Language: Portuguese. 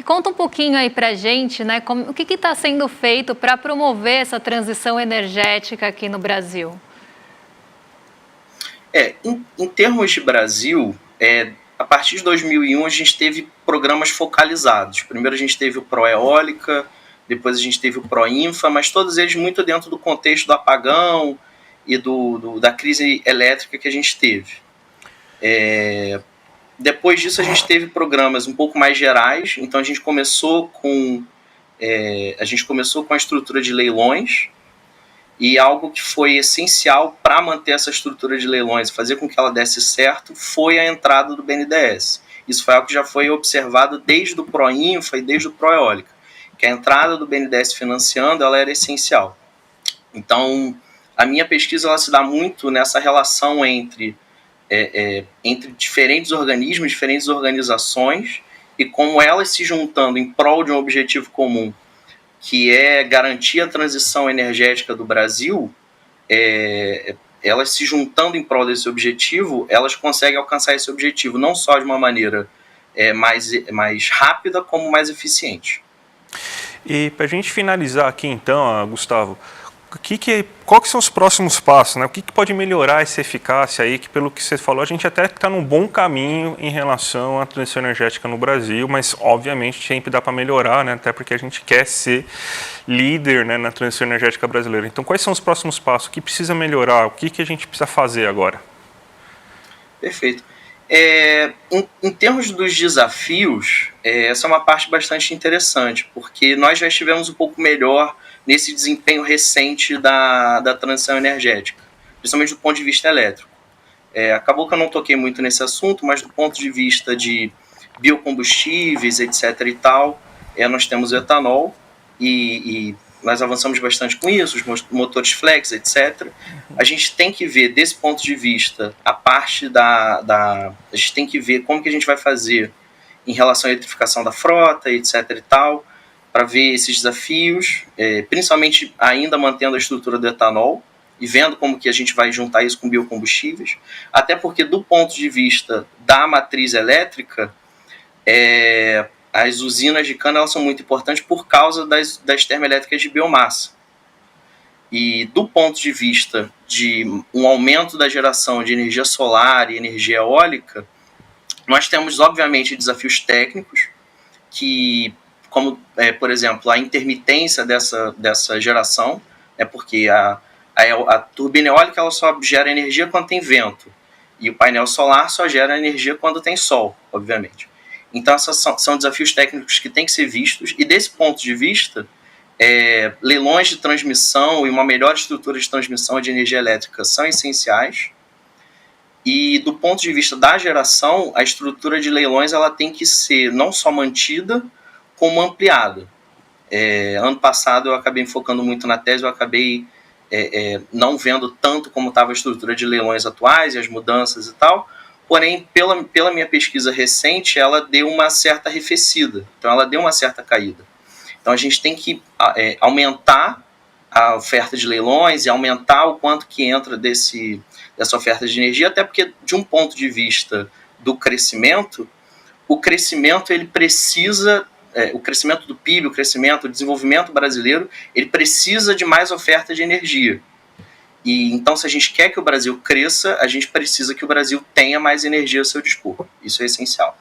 Conta um pouquinho aí pra gente, né, o que está sendo feito para promover essa transição energética aqui no Brasil? Em termos de Brasil, a partir de 2001 a gente teve programas focalizados. Primeiro a gente teve o Proeólica, depois a gente teve o Proinfa, mas todos eles muito dentro do contexto do apagão e da crise elétrica que a gente teve. Depois disso a gente teve programas um pouco mais gerais, então a gente começou com a estrutura de leilões, e algo que foi essencial para manter essa estrutura de leilões e fazer com que ela desse certo foi a entrada do BNDES. Isso foi algo que já foi observado desde o Proinfa e desde o Proeólica, que a entrada do BNDES financiando ela era essencial. Então, a minha pesquisa ela se dá muito nessa relação entre diferentes organismos, diferentes organizações, e como elas se juntando em prol de um objetivo comum, que é garantir a transição energética do Brasil, elas se juntando em prol desse objetivo, elas conseguem alcançar esse objetivo não só de uma maneira mais rápida, como mais eficiente. E para a gente finalizar aqui então, Gustavo, qual que são os próximos passos, né? O que pode melhorar essa eficácia aí, que pelo que você falou, a gente até está num bom caminho em relação à transição energética no Brasil, mas obviamente sempre dá para melhorar, né? Até porque a gente quer ser líder, né, na transição energética brasileira. Então quais são os próximos passos? O que precisa melhorar? O que a gente precisa fazer agora? Perfeito. Em termos dos desafios, essa é uma parte bastante interessante, porque nós já estivemos um pouco melhor nesse desempenho recente da transição energética, principalmente do ponto de vista elétrico. Acabou que eu não toquei muito nesse assunto, mas do ponto de vista de biocombustíveis, etc. e tal, nós temos o etanol e nós avançamos bastante com isso, os motores flex, etc. A gente tem que ver, desse ponto de vista, a parte a gente tem que ver como que a gente vai fazer em relação à eletrificação da frota, etc. e tal, para ver esses desafios, principalmente ainda mantendo a estrutura do etanol e vendo como que a gente vai juntar isso com biocombustíveis, até porque do ponto de vista da matriz elétrica, as usinas de cana elas são muito importantes por causa das termoelétricas de biomassa. E do ponto de vista de um aumento da geração de energia solar e energia eólica, nós temos, obviamente, desafios técnicos, como, por exemplo, a intermitência dessa geração, porque a turbina eólica ela só gera energia quando tem vento, e o painel solar só gera energia quando tem sol, obviamente. Então, esses são desafios técnicos que têm que ser vistos, e desse ponto de vista, leilões de transmissão e uma melhor estrutura de transmissão de energia elétrica são essenciais. E do ponto de vista da geração, a estrutura de leilões ela tem que ser não só mantida, como ampliada. Ano passado eu acabei focando muito na tese, eu acabei não vendo tanto como estava a estrutura de leilões atuais e as mudanças e tal, porém, pela minha pesquisa recente, ela deu uma certa arrefecida, então ela deu uma certa caída. Então a gente tem que aumentar a oferta de leilões e aumentar o quanto que entra dessa oferta de energia, até porque de um ponto de vista do crescimento, o crescimento ele precisa, o crescimento do PIB, o desenvolvimento brasileiro, ele precisa de mais oferta de energia. E então, se a gente quer que o Brasil cresça, a gente precisa que o Brasil tenha mais energia a seu dispor. Isso é essencial.